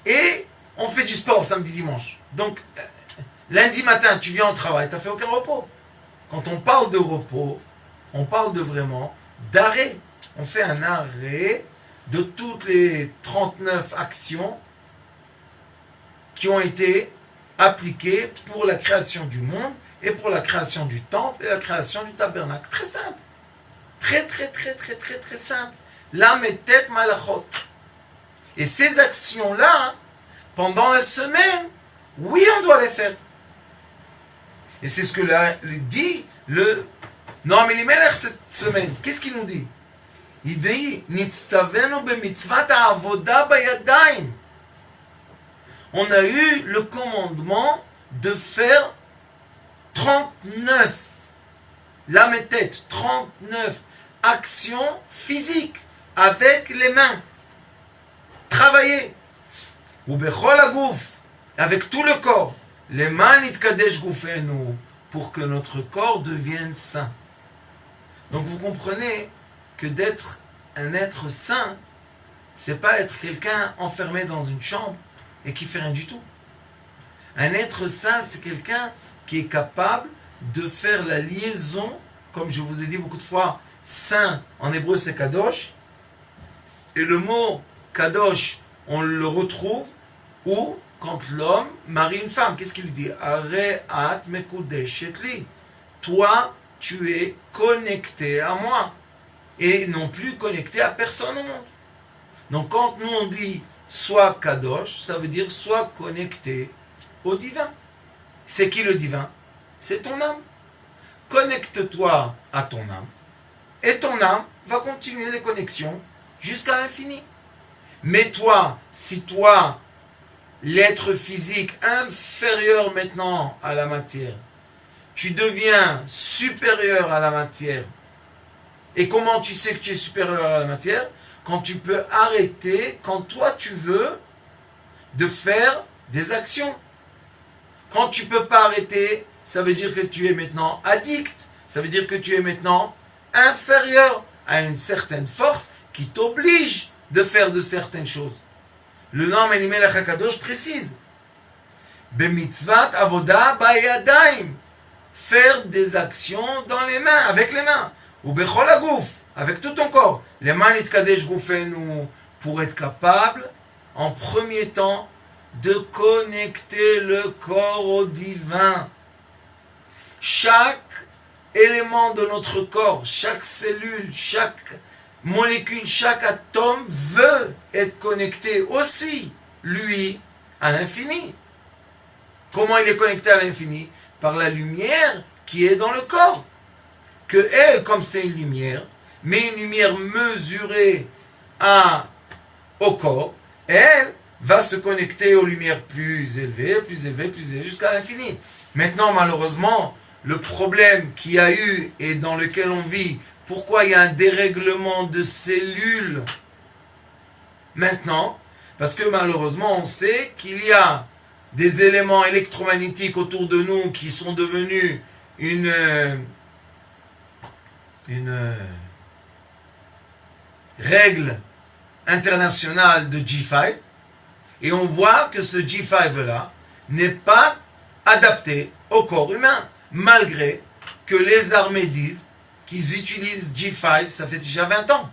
et on fait du sport samedi, dimanche. Donc, lundi matin, tu viens au travail, tu n'as fait aucun repos. Quand on parle de repos, on parle de vraiment d'arrêt. On fait un arrêt de toutes les 39 actions qui ont été appliquées pour la création du monde et pour la création du temple et la création du tabernacle. Très simple. Très, très, très, très, très, très simple. L'âme est tête malachot. Et ces actions-là, pendant la semaine, oui, on doit les faire. Et c'est ce que dit le Noam Elimelech cette semaine. Qu'est-ce qu'il nous dit? Il dit, Nitztavenu b'mitzvat ha'avoda bayadayim. On a eu le commandement de faire 39, l'âme et tête, 39 actions physiques avec les mains. Travailler. Ou bechol hagouf, avec tout le corps. Les mains nitkadesh goufenu, pour que notre corps devienne saint. Donc vous comprenez que d'être un être saint, c'est pas être quelqu'un enfermé dans une chambre et qui fait rien du tout. Un être saint, c'est quelqu'un qui est capable de faire la liaison, comme je vous ai dit beaucoup de fois, saint en hébreu c'est kadosh, et le mot kadosh, on le retrouve où quand l'homme marie une femme, qu'est-ce qu'il lui dit? Areat mekudeshet li. Toi, tu es connecté à moi et non plus connecté à personne au monde. Donc quand nous on dit sois kadosh, ça veut dire sois connecté au divin. C'est qui le divin? C'est ton âme. Connecte-toi à ton âme et ton âme va continuer les connexions jusqu'à l'infini. Mais toi, si toi, l'être physique inférieur maintenant à la matière, tu deviens supérieur à la matière. Et comment tu sais que tu es supérieur à la matière? Quand tu peux arrêter, quand toi tu veux, de faire des actions. Quand tu ne peux pas arrêter, ça veut dire que tu es maintenant addict. Ça veut dire que tu es maintenant inférieur à une certaine force qui t'oblige de faire de certaines choses. Le Noam Elimelech HaKadosh précise. Bemitzvat avoda bayadayim. Faire des actions dans les mains, avec les mains. Ou bechol hagouf, avec tout ton corps. Les mains nitkadesh goufenu, pour être capable, en premier temps, de connecter le corps au divin. chaque élément de notre corps, chaque cellule, chaque molécule, chaque atome veut être connecté aussi, lui, à l'infini. Comment il est connecté à l'infini? Par la lumière qui est dans le corps. Que elle, comme c'est une lumière, mais une lumière mesurée au corps, elle va se connecter aux lumières plus élevées, jusqu'à l'infini. Maintenant, malheureusement, le problème qu'il y a eu et dans lequel on vit, pourquoi il y a un dérèglement de cellules maintenant? Parce que malheureusement, on sait qu'il y a des éléments électromagnétiques autour de nous qui sont devenus une règle internationale de G5, et on voit que ce G5-là n'est pas adapté au corps humain, malgré que les armées disent qu'ils utilisent G5, ça fait déjà 20 ans.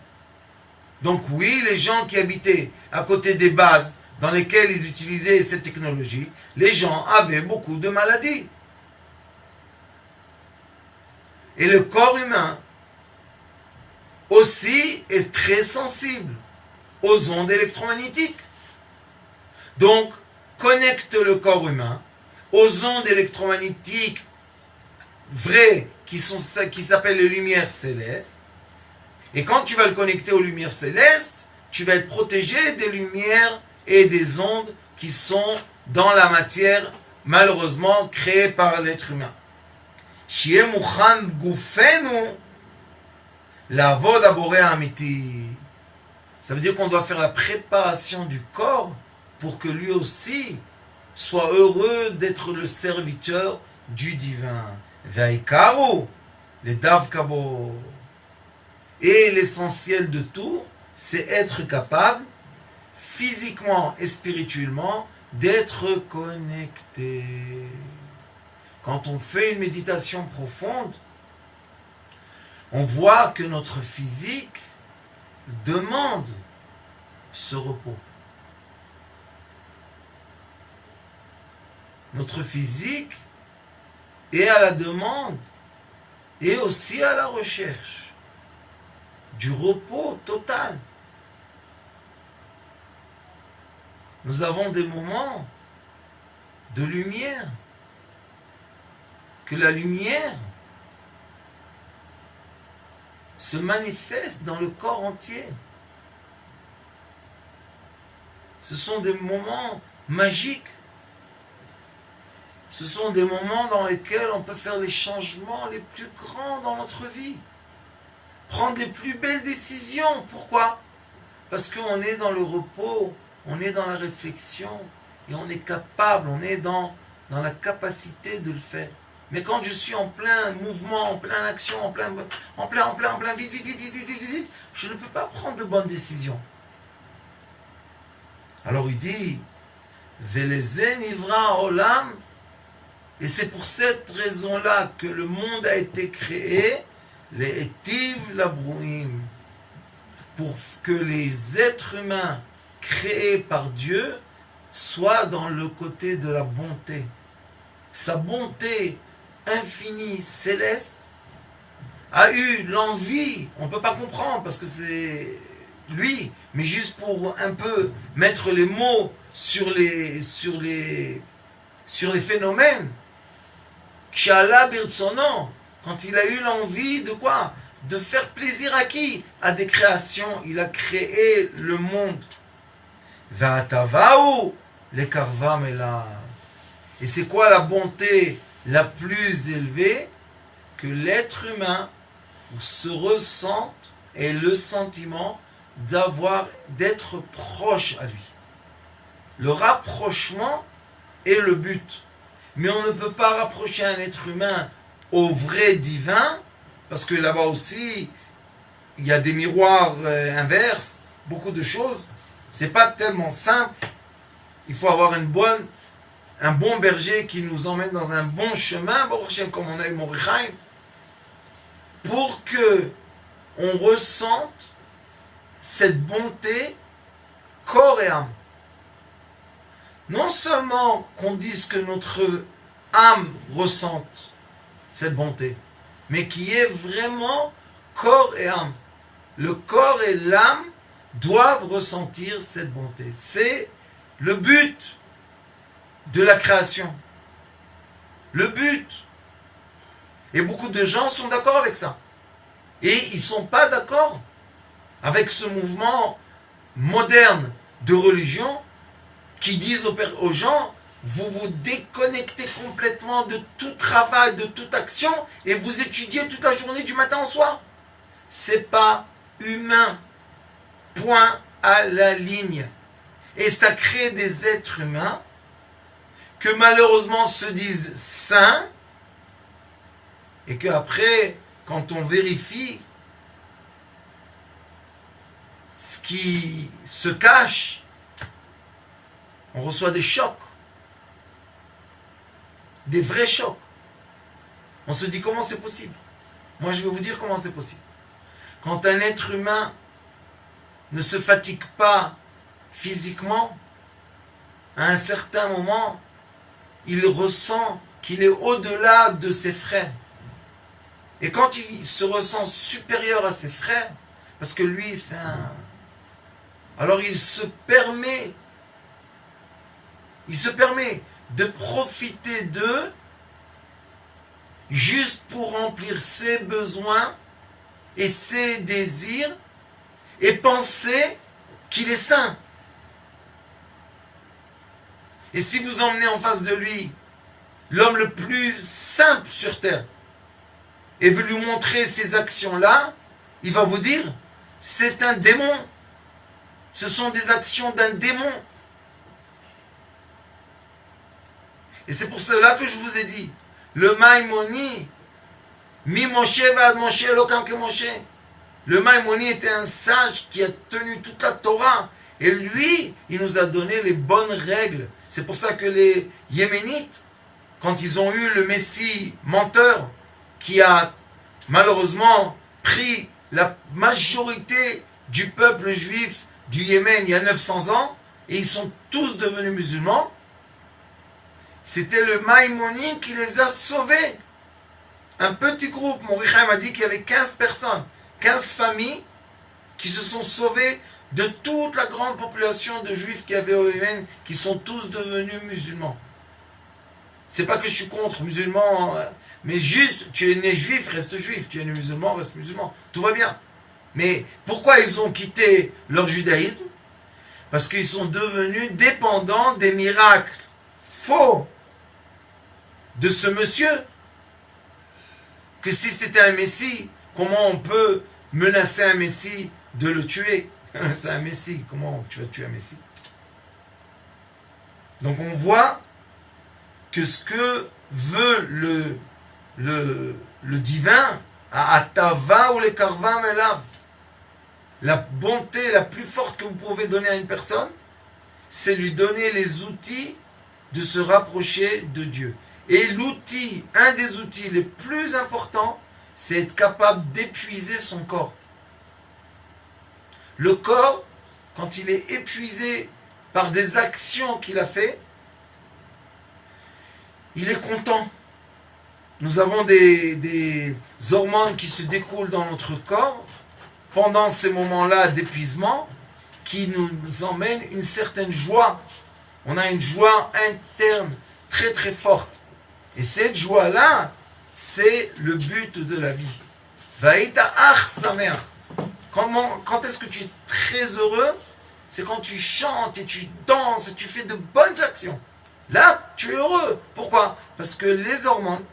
Donc oui, les gens qui habitaient à côté des bases dans lesquelles ils utilisaient cette technologie, les gens avaient beaucoup de maladies. Et le corps humain aussi est très sensible aux ondes électromagnétiques. Donc, connecte le corps humain aux ondes électromagnétiques vraies qui s'appellent les lumières célestes. Et quand tu vas le connecter aux lumières célestes, tu vas être protégé des lumières et des ondes qui sont dans la matière, malheureusement, créée par l'être humain. Shi'e mukhan gufenu lavod haboré amiti. Ça veut dire qu'on doit faire la préparation du corps pour que lui aussi soit heureux d'être le serviteur du divin. Ve'ikaru, les davkabo. Et l'essentiel de tout, c'est être capable, physiquement et spirituellement, d'être connecté. Quand on fait une méditation profonde, on voit que notre physique demande ce repos. Notre physique est à la demande et aussi à la recherche du repos total. Nous avons des moments de lumière, que la lumière se manifeste dans le corps entier. Ce sont des moments magiques. Ce sont des moments dans lesquels on peut faire les changements les plus grands dans notre vie. Prendre les plus belles décisions. Pourquoi? Parce qu'on est dans le repos, on est dans la réflexion, et on est capable, on est dans la capacité de le faire. Mais quand je suis en plein mouvement, en plein action, en plein vite, je ne peux pas prendre de bonnes décisions. Alors il dit, Velezen ivra olam, et c'est pour cette raison-là que le monde a été créé, les etiv labrouim, pour que les êtres humains créés par Dieu soient dans le côté de la bonté. Sa bonté infinie, céleste, a eu l'envie, on ne peut pas comprendre parce que c'est lui, mais juste pour un peu mettre les mots sur les phénomènes. Kshala birtsono, quand il a eu l'envie de quoi? De faire plaisir à qui? À des créations. Il a créé le monde. Va'atavaou le karvam ela. Et c'est quoi la bonté la plus élevée? Que l'être humain se ressente et le sentiment d'être proche à lui. Le rapprochement est le but. Mais on ne peut pas rapprocher un être humain au vrai divin, parce que là-bas aussi, il y a des miroirs inverses, beaucoup de choses. C'est pas tellement simple. Il faut avoir un bon berger qui nous emmène dans un bon chemin, comme on a eu Mordechai, pour que on ressente cette bonté corps et âme. Non seulement qu'on dise que notre âme ressente, cette bonté, mais qui est vraiment corps et âme. Le corps et l'âme doivent ressentir cette bonté. C'est le but de la création. Le but. Et beaucoup de gens sont d'accord avec ça. Et ils ne sont pas d'accord avec ce mouvement moderne de religion qui disent aux gens, vous vous déconnectez complètement de tout travail, de toute action, et vous étudiez toute la journée du matin au soir. C'est pas humain. Point à la ligne. Et ça crée des êtres humains que malheureusement se disent saints, et qu'après, quand on vérifie ce qui se cache, on reçoit des chocs. Des vrais chocs. On se dit comment c'est possible. Moi je vais vous dire comment c'est possible. Quand un être humain ne se fatigue pas physiquement, à un certain moment, il ressent qu'il est au-delà de ses frères. Et quand il se ressent supérieur à ses frères, parce que lui c'est un... Alors il se permet de profiter d'eux juste pour remplir ses besoins et ses désirs et penser qu'il est saint. Et si vous emmenez en face de lui l'homme le plus simple sur terre et vous lui montrer ces actions-là, il va vous dire, c'est un démon. Ce sont des actions d'un démon. Et c'est pour cela que je vous ai dit, le Maïmoni, mi Moshe va Moshe, l'aucun que Moshe. Le Maïmoni était un sage qui a tenu toute la Torah. Et lui, il nous a donné les bonnes règles. C'est pour ça que les Yéménites, quand ils ont eu le Messie menteur, qui a malheureusement pris la majorité du peuple juif du Yémen il y a 900 ans, et ils sont tous devenus musulmans, c'était le Maïmonide qui les a sauvés. Un petit groupe, Morichaim m'a dit qu'il y avait 15 personnes, 15 familles qui se sont sauvées de toute la grande population de juifs qu'il y avait au Yémen, qui sont tous devenus musulmans. C'est pas que je suis contre musulmans, mais juste, tu es né juif, reste juif, tu es né musulman, reste musulman. Tout va bien. Mais pourquoi ils ont quitté leur judaïsme? Parce qu'ils sont devenus dépendants des miracles faux de ce monsieur. Que si c'était un messie, comment on peut menacer un messie de le tuer? C'est un messie, comment tu vas tuer un messie? Donc on voit que ce que veut le divin, à Atava ou les Karva Melav, la bonté la plus forte que vous pouvez donner à une personne, c'est lui donner les outils de se rapprocher de Dieu. Et l'outil, un des outils les plus importants, c'est être capable d'épuiser son corps. Le corps, quand il est épuisé par des actions qu'il a fait, il est content. Nous avons des hormones qui se découlent dans notre corps pendant ces moments-là d'épuisement qui nous emmènent une certaine joie. On a une joie interne très très forte. Et cette joie-là, c'est le but de la vie. Vaïta ach samer. Quand est-ce que tu es très heureux? C'est quand tu chantes et tu danses et tu fais de bonnes actions. Là, tu es heureux. Pourquoi? Parce que les hormones,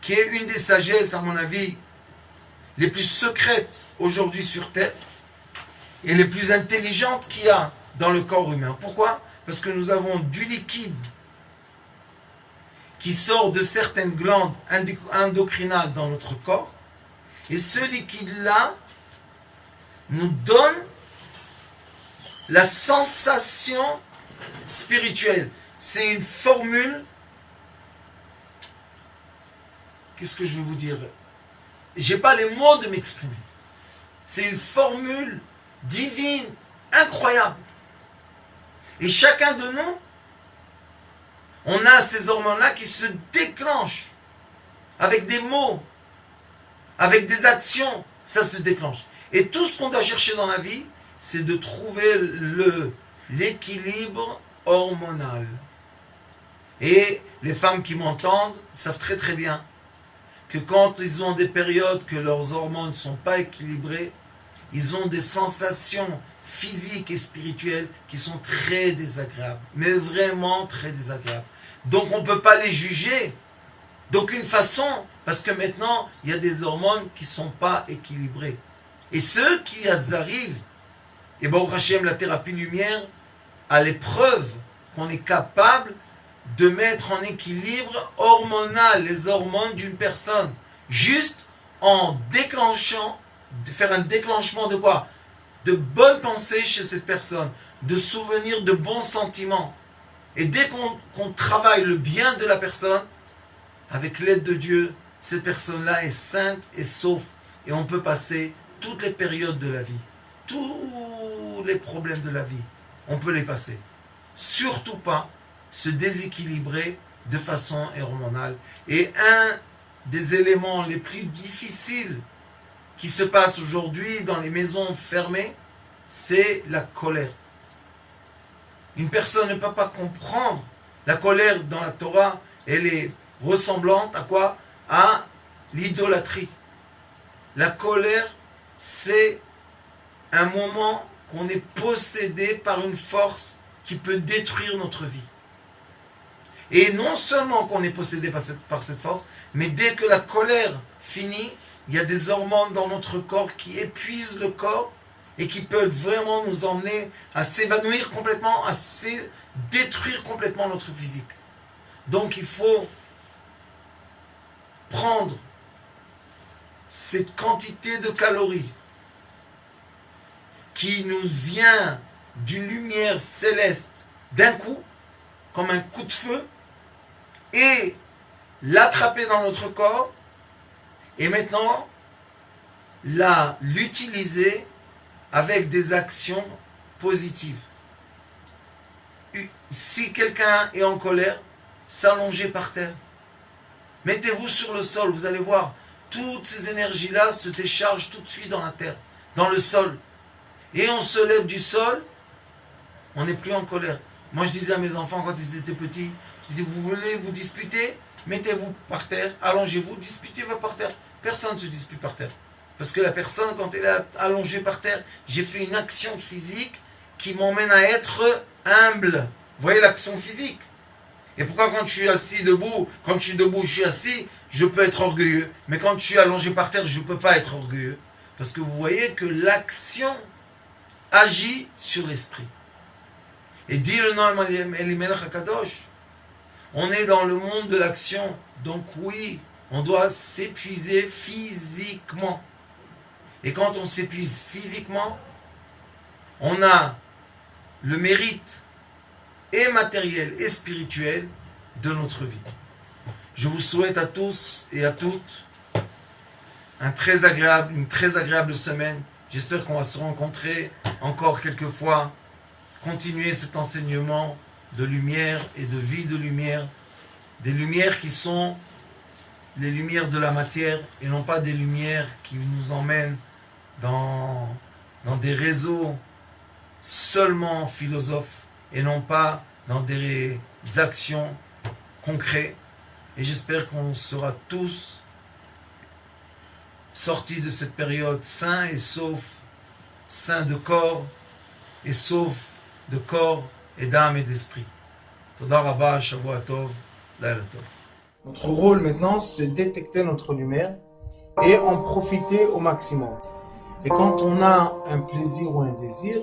qui est une des sagesses, à mon avis, les plus secrètes aujourd'hui sur Terre, et les plus intelligentes qu'il y a dans le corps humain. Pourquoi? Parce que nous avons du liquide qui sort de certaines glandes endocrinales dans notre corps, et ce liquide-là nous donne la sensation spirituelle. C'est une formule. Qu'est-ce que je vais vous dire? J'ai pas les mots de m'exprimer. C'est une formule divine, incroyable. Et chacun de nous, on a ces hormones-là qui se déclenchent avec des mots, avec des actions, ça se déclenche. Et tout ce qu'on doit chercher dans la vie, c'est de trouver l'équilibre hormonal. Et les femmes qui m'entendent savent très très bien que quand ils ont des périodes que leurs hormones ne sont pas équilibrées, ils ont des sensations physiques et spirituelles qui sont très désagréables. Mais vraiment très désagréables. Donc on ne peut pas les juger d'aucune façon, parce que maintenant, il y a des hormones qui ne sont pas équilibrées. Et ceux qui arrivent, et Baruch Hashem, la thérapie lumière, a l'épreuve qu'on est capable de mettre en équilibre hormonal les hormones d'une personne, juste en déclenchant, de faire un déclenchement de quoi? De bonnes pensées chez cette personne, de souvenirs de bons sentiments. Et dès qu'on travaille le bien de la personne, avec l'aide de Dieu, cette personne-là est sainte et sauf. Et on peut passer toutes les périodes de la vie, tous les problèmes de la vie, on peut les passer. Surtout pas se déséquilibrer de façon hormonale. Et un des éléments les plus difficiles qui se passe aujourd'hui dans les maisons fermées, c'est la colère. Une personne ne peut pas comprendre. La colère dans la Torah, elle est ressemblante à quoi? À l'idolâtrie. La colère, c'est un moment qu'on est possédé par une force qui peut détruire notre vie. Et non seulement qu'on est possédé par cette force, mais dès que la colère finit, il y a des hormones dans notre corps qui épuisent le corps et qui peuvent vraiment nous emmener à s'évanouir complètement, à détruire complètement notre physique. Donc il faut prendre cette quantité de calories qui nous vient d'une lumière céleste d'un coup, comme un coup de feu, et l'attraper dans notre corps, et maintenant l'utiliser avec des actions positives. Si quelqu'un est en colère, s'allonger par terre. Mettez-vous sur le sol, vous allez voir, toutes ces énergies-là se déchargent tout de suite dans la terre, dans le sol. Et on se lève du sol, on n'est plus en colère. Moi je disais à mes enfants quand ils étaient petits, je disais, vous voulez vous disputer? Mettez-vous par terre, allongez-vous, disputez-vous par terre. Personne ne se dispute par terre. Parce que la personne, quand elle est allongée par terre, j'ai fait une action physique qui m'emmène à être humble. Vous voyez l'action physique? Et pourquoi quand je suis assis debout, quand je suis debout, je suis assis, je peux être orgueilleux. Mais quand je suis allongé par terre, je ne peux pas être orgueilleux. Parce que vous voyez que l'action agit sur l'esprit. Et dit le nom Elimelech HaKadosh, on est dans le monde de l'action. Donc oui, on doit s'épuiser physiquement. Et quand on s'épuise physiquement, on a le mérite et matériel et spirituel de notre vie. Je vous souhaite à tous et à toutes une très agréable semaine. J'espère qu'on va se rencontrer encore quelques fois, continuer cet enseignement de lumière et de vie de lumière, des lumières qui sont les lumières de la matière et non pas des lumières qui nous emmènent dans des réseaux seulement philosophes et non pas dans des actions concrètes. Et j'espère qu'on sera tous sortis de cette période sains et saufs, sains de corps et saufs de corps et d'âme et d'esprit. Toda Rabba, Shavua Tov, Laila Tov. Notre rôle maintenant, c'est détecter notre lumière et en profiter au maximum. Et quand on a un plaisir ou un désir,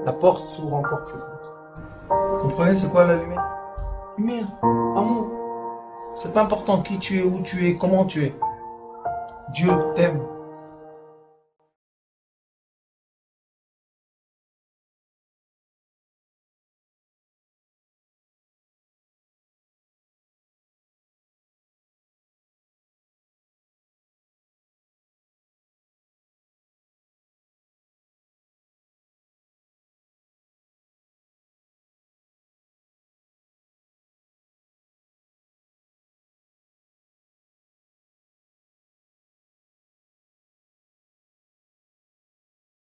la porte s'ouvre encore plus grande. Vous comprenez c'est quoi la lumière? Lumière, amour. C'est pas important qui tu es, où tu es, comment tu es. Dieu t'aime.